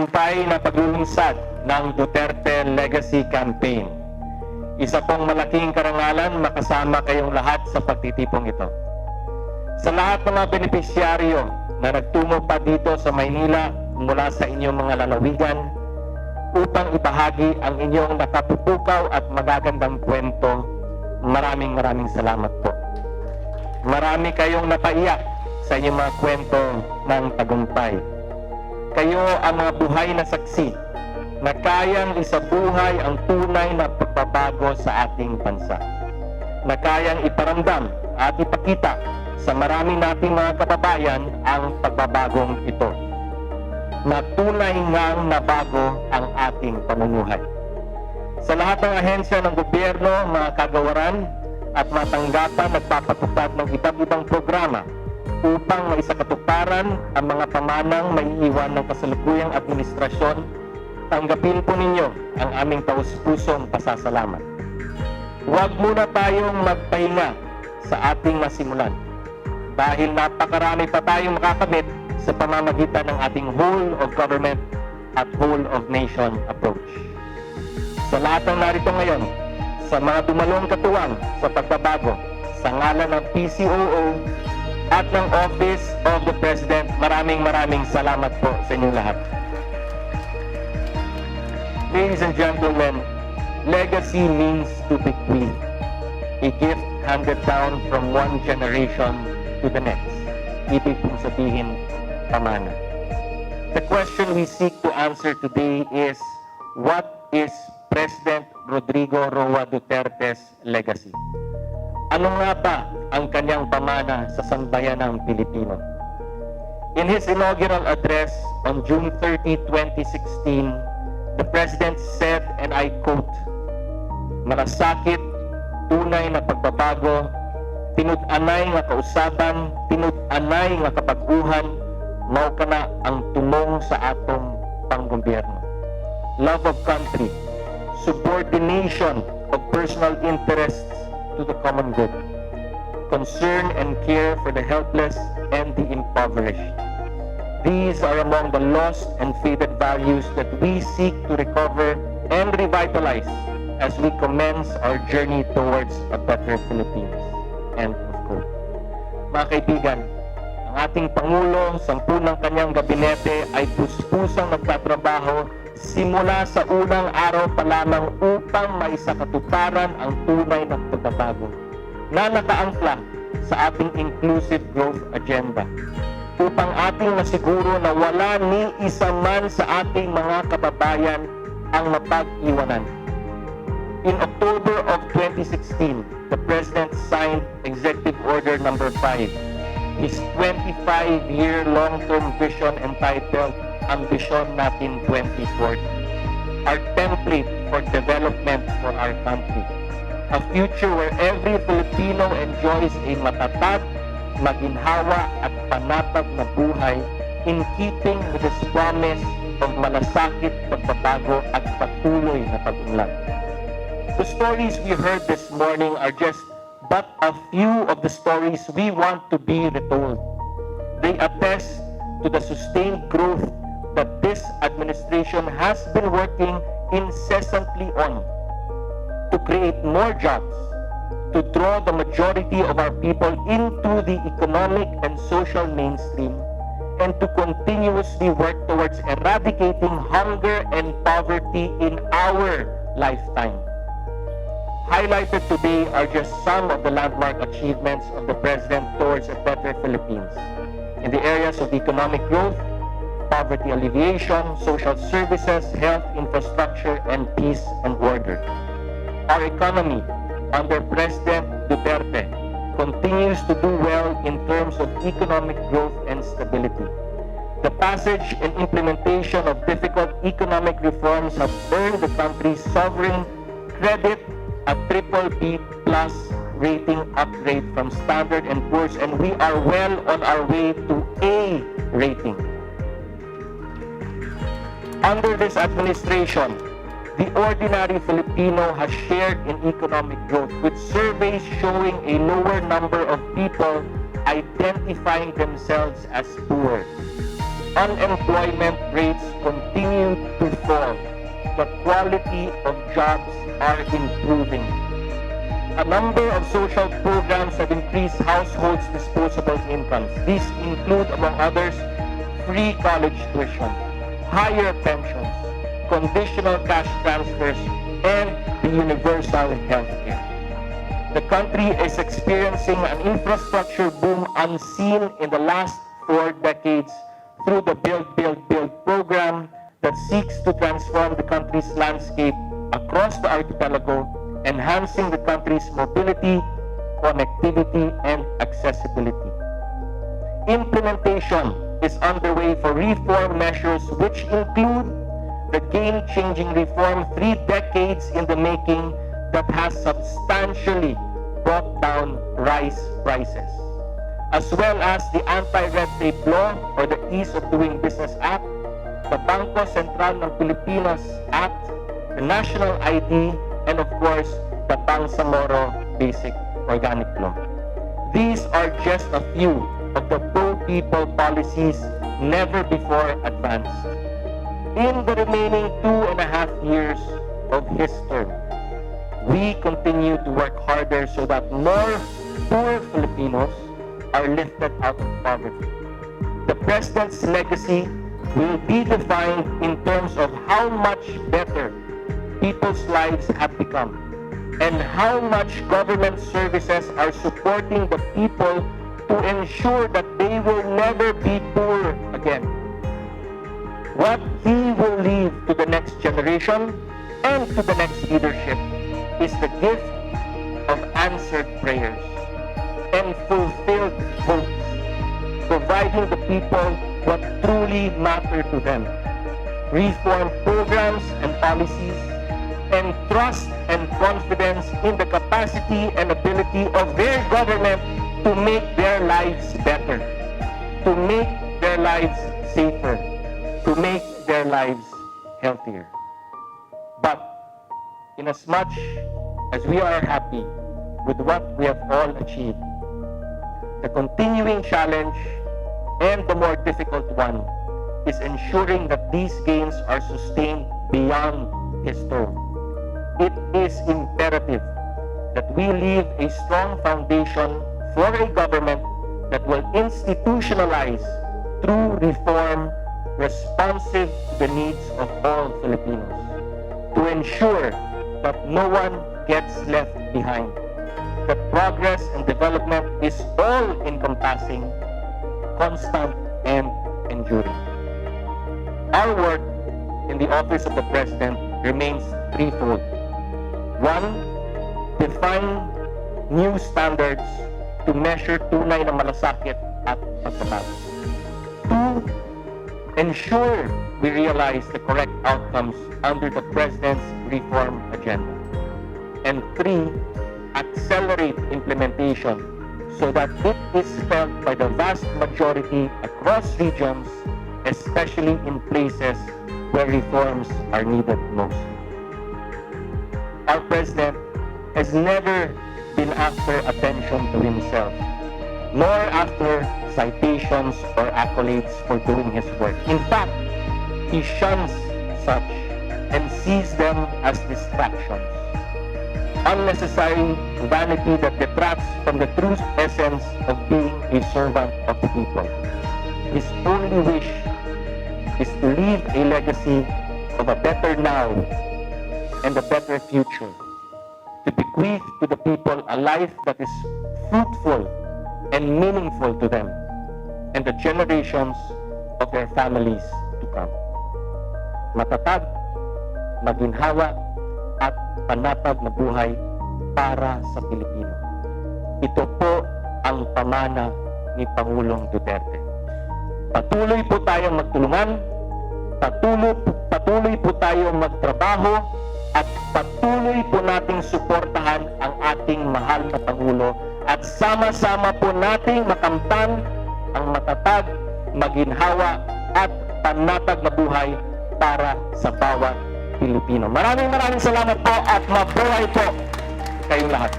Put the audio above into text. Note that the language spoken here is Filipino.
Tayo na paglulunsad ng Duterte Legacy Campaign. Isa pong malaking karangalan makasama kayong lahat sa pagtitipong ito. Sa lahat ng mga benepisyaryo na nagtungo pa dito sa Maynila mula sa inyong mga lalawigan upang ibahagi ang inyong nakapupukaw at magagandang kwento, maraming salamat po. Marami kayong napaiyak sa inyong mga kwento ng tagumpay. Kayo ang mga buhay na saksi na kayang isabuhay ang tunay na pagbabago sa ating bansa. Na kayang iparamdam at ipakita sa marami nating mga kababayan ang pagbabagong ito. Na tunay ngang nabago ang ating pamumuhay. Sa lahat ng ahensya ng gobyerno, mga kagawaran at mga tanggapan nagpapatupad ng iba't ibang programa upang maisakatuparan ang mga pamanang maiiwan ng kasalukuyang administrasyon, tanggapin po ninyo ang aming taus-pusong pasasalamat. Huwag muna tayong magpahinga sa ating masimulan dahil napakarami pa tayong makakamit sa pamamagitan ng ating whole of government at whole of nation approach. Sa lahat ng narito ngayon, sa mga dumalong katuwang sa pagbabago, sa ngalan ng PCOO at ng Office of the President, maraming salamat po sa inyong lahat. Ladies and gentlemen, legacy means to bequeath, a gift handed down from one generation to the next. Ibig pong sabihin, pamana. The question we seek to answer today is, what is President Rodrigo Duterte's legacy? Ano nga ba ang kanyang pamana sa sambayanang Pilipino? In his inaugural address on June 30, 2016, the President said, and I quote, "Malasakit, tunay na pagbabago, tinud-anay nga kausaban, tinud-anay nga kapag-uhan, mao kana ang tumong sa atong panggobyerno. Love of country, subordination of personal interests to the common good, concern and care for the helpless and the impoverished. These are among the lost and faded values that we seek to recover and revitalize as we commence our journey towards a better Philippines." End of quote. Mga kaibigan, ang ating Pangulo, 10 ng kanyang gabinete ay puspusang nagtatrabaho simula sa unang araw pa lamang upang maisakatuparan ang tunay na pagbabago na nakaangkla sa ating inclusive growth agenda upang ating masiguro na wala ni isa man sa ating mga kababayan ang mapag-iwanan. In October of 2016, the President signed Executive Order Number 5, his 25-year long-term vision entitled Ambisyon Natin 2040, our template for development for our country. A future where every Filipino enjoys a matatag, maginhawa at panatag na buhay in keeping with his promise of malasakit, pagbabago at patuloy na pag-unlad. The stories we heard this morning are just but a few of the stories we want to be retold. They attest to the sustained growth that this administration has been working incessantly on to create more jobs, to draw the majority of our people into the economic and social mainstream, and to continuously work towards eradicating hunger and poverty in our lifetime. Highlighted today are just some of the landmark achievements of the President towards a better Philippines in the areas of economic growth, poverty alleviation, social services, health, infrastructure, and peace and order. Our economy under President Duterte continues to do well in terms of economic growth and stability. The passage and implementation of difficult economic reforms have earned the country's sovereign credit a BBB+ rating upgrade from Standard & Poor's, and we are well on our way to A rating. Under this administration, the ordinary Filipino has shared in economic growth, with surveys showing a lower number of people identifying themselves as poor. unemployment rates continue to fall. The quality of jobs are improving. A number of social programs have increased households' disposable incomes. These include, among others, free college tuition, higher pensions, conditional cash transfers, and the universal health care. The country is experiencing an infrastructure boom unseen in the last 4 decades through the Build, Build, Build program that seeks to transform the country's landscape across the archipelago, enhancing the country's mobility, connectivity, and accessibility. Implementation is underway for reform measures which include the game-changing reform 3 decades in the making that has substantially brought down rice prices, as well as the Anti-Red Tape Law or the Ease of Doing Business Act, the Bangko Sentral ng Pilipinas Act, the National ID, and of course, the Bangsamoro Basic Organic Law. These are just a few of the pro-people policies never before advanced. In the remaining 2.5 years of his term, we continue to work harder so that more poor Filipinos are lifted out of poverty. The President's legacy will be defined in terms of how much better people's lives have become and how much government services are supporting the people to ensure that they will never be poor again. What he will leave to the next generation and to the next leadership is the gift of answered prayers and fulfilled hopes, providing the people what truly matter to them. Reform programs and policies, and trust and confidence in the capacity and ability of their government to make their lives better, to make their lives safer, to make their lives healthier. But inasmuch as we are happy with what we have all achieved, the continuing challenge and the more difficult one is ensuring that these gains are sustained beyond his term. It is imperative that we leave a strong foundation for a government that will institutionalize through reform responsive to the needs of all Filipinos, to ensure that no one gets left behind, that progress and development is all-encompassing, constant, and enduring. Our work in the Office of the President remains threefold. 1, define new standards to measure tunay na malasakit at pagbabago. 2, ensure we realize the correct outcomes under the President's reform agenda. And 3, accelerate implementation so that it is felt by the vast majority across regions, especially in places where reforms are needed most. Our President has never been after attention to himself, nor after citations or accolades for doing his work. In fact, he shuns such and sees them as distractions, unnecessary vanity that detracts from the true essence of being a servant of the people. His only wish is to leave a legacy of a better now and a better future, to bequeath to the people a life that is fruitful and meaningful to them and the generations of their families to come. Matatag, maginhawa, at panatag na buhay para sa Pilipino. Ito po ang pamana ni Pangulong Duterte. Patuloy po tayong magtulungan, patuloy po tayong magtrabaho, at patuloy po nating suportahan ang ating mahal na Pangulo at sama-sama po nating makamtan ang matatag, maginhawa, at panatag na buhay para sa bawat Pilipino. Maraming salamat po at mabuhay po kayong lahat.